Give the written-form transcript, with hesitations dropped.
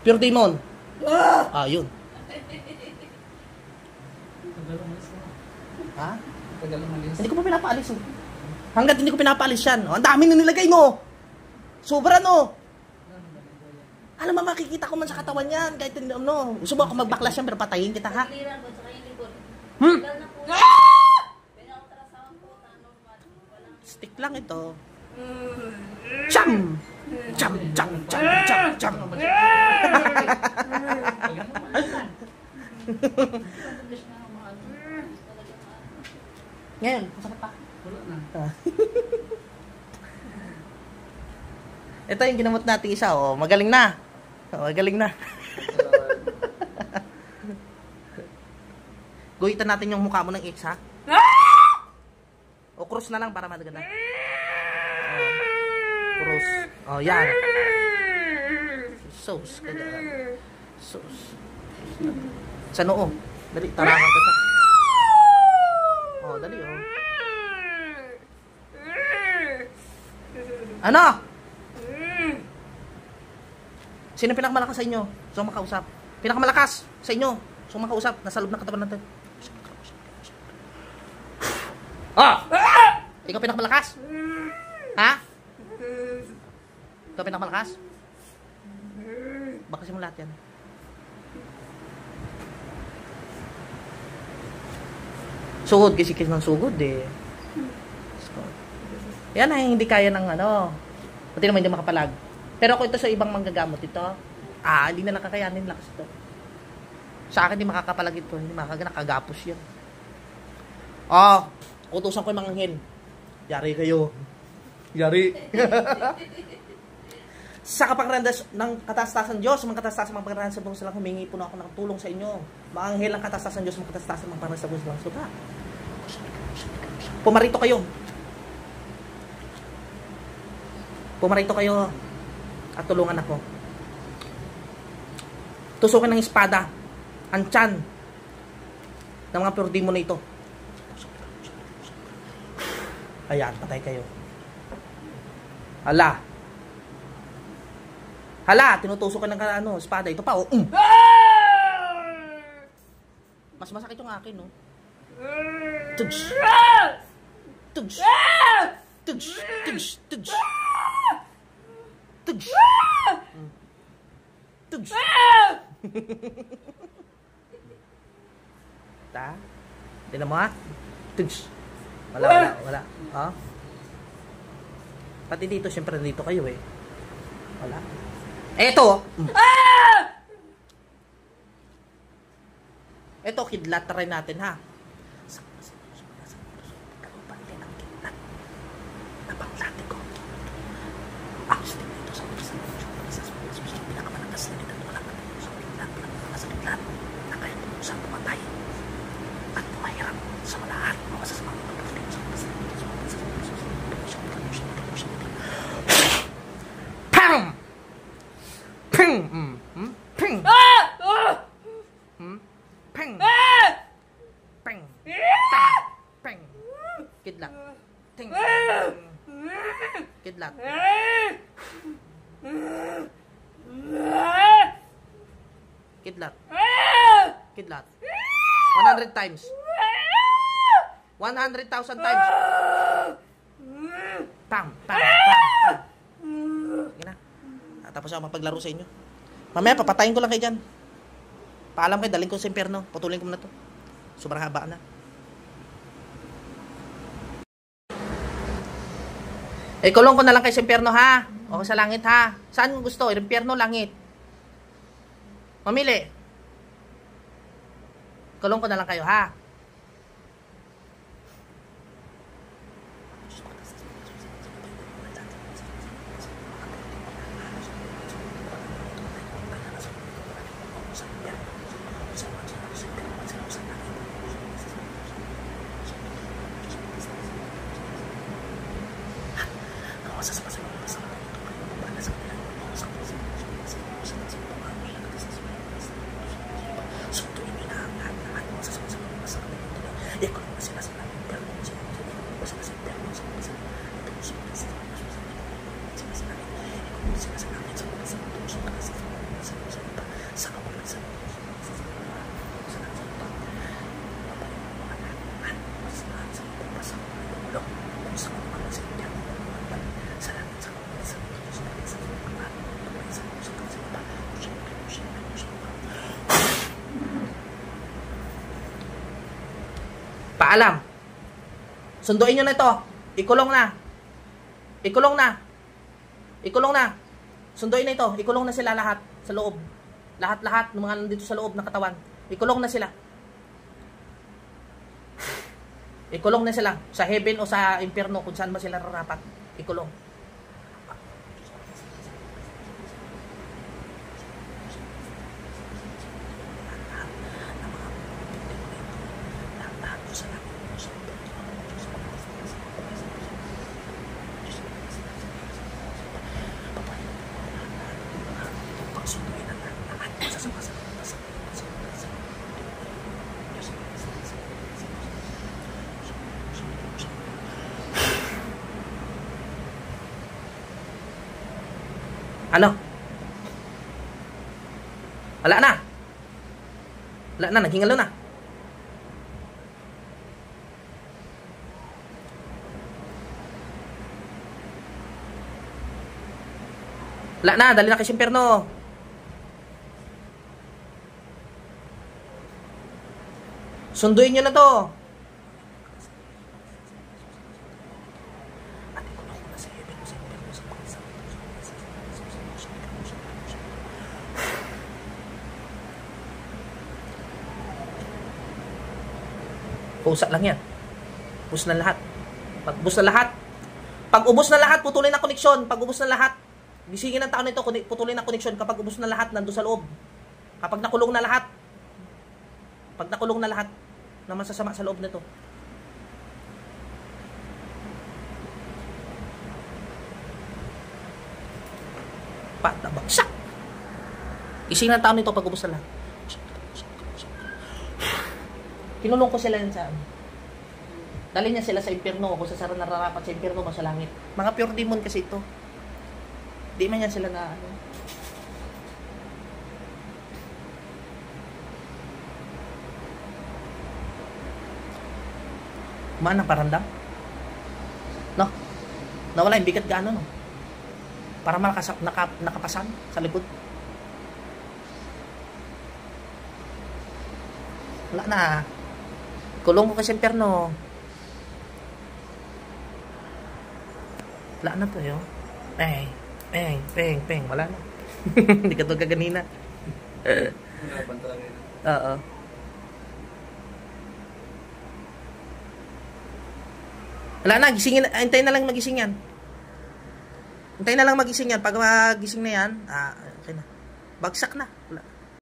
Pure demon. Ah, yun. Ha? Hindi ko pa pinapaalis. Oh. Hanggat hindi ko pinapaalis yan. Oh, ang dami na nilagay mo. Sobra no. Alam mo, makikita ko man sa katawan yan. Kahit ano. Gusto mo ako magbaklas yan pero patayin kita ha? Stick lang ito. Cham! Cham! Cham! Cham! Cham! Cham! Ngayon, masakit pa. Ito yung ginamot natin isa, oh. Magaling na. Magaling na. Guhitan natin yung mukha mo ng X, ha? O, cross na lang para madaganda. Cross. Oh, yan. Sauce. Sauce. Sa noo. Dali, tarakan kita. Oh, dali, oh. Ano? Sino pinakamalakas sa inyo? So makausap. Pinakamalakas sa inyo. So makausap. Nasa loob ng katawan natin. Ah! Ikaw pinakamalakas? Ha? Ikaw pinakamalakas? Baka kasi mo lahat yan. Sugod kasi ng sugod eh. Yan ay hindi kaya ng ano. Pati naman hindi makapalag. Pero ako ito sa ibang manggagamot ito. Hindi na nakakayanin lakas ito. Sa akin hindi makakapalag ito. Hindi makakagapos yan. Utusan ko yung mga anghel. Yari kayo. Yari. Sa kapangrandas ng katastasan Diyos, mga katastasan mga pangrandas sa buong silang humingi po na ako ng tulong sa inyo. Mga anghel ng katastasan Diyos, mga katastasan mga pangrandas sa buong silang suka. Pumarito kayo. Pumarito kayo at tulungan ako. Tusukin ng espada ang tiyan ng mga pure demon na ito. Ayan, patay kayo. Hala. Hala, tinutusok ka ng espada. Ito pa, oh. Mas masakit yung akin, no? Tugs. Tugs. Tugs. Tugs. Tugs. Tugs. Tugs. Ta? Tinan mo, ha? Tugs. Wala. Pati dito, siyempre dito kayo eh. Wala. Eto! Eto, kidlat. Try natin ha. Kidlat. Ting. Kidlat. Kidlat. Kidlat. 100 times. 100,000 times. Pam, pam, pam. Sige na. Tapos ako mapaglaro sa inyo. Mamaya papatayin ko lang kayo dyan. Paalam kayo, daling ko sa impyerno. Putulin ko na to. Sobrang haba na. Kulong ko na lang kayo sa impyerno ha. O sa langit ha. Saan gusto? Impyerno, langit. Mamili. Kulong ko na lang kayo ha. Paalam. Sunduin nyo na ito. Ikulong na. Ikulong na. Ikulong na. Sunduin na ito. Ikulong na sila lahat sa loob. Lahat-lahat ng mga nandito sa loob ng katawan. Ikulong na sila. Ikulong na sila. Sa heaven o sa impyerno, kung saan ba sila rarapat. Ikulong. Ano? Wala na. Wala na, naghingalo na. Wala na, dali na kay impyerno. Sunduin nyo na to. Pusa lang yan. Ubus na lahat. Pag ubus na lahat. Pag ubus na lahat, putulin ang koneksyon. Pag ubus na lahat, gisingin ang tao nito, putulin ang koneksyon. Kapag ubus na lahat, nandun sa loob. Kapag nakulong na lahat. Pag nakulong na lahat na masasama sa loob nito. Patabagsak. Gisingin ang tao nito pag ubus na lahat. Kinulong ko sila sa dali niya sila sa impyerno, kung sa nararapat sa impyerno o sa langit. Mga pure demon kasi ito. Di man yan sila na ano. Kumaan ang parandam. No? Nawala yung bigat gaano, no? Para nakapasan sa likod. Wala na. Kulong ko kasi impyerno. Wala na to yun. Peng. Wala na. Hindi ka to kaganina. Oo. Wala na. Gisingin. Hintayin na lang magising yan. Hintayin na lang magising yan. Pag magising na yan, okay na. Bagsak na. Wala.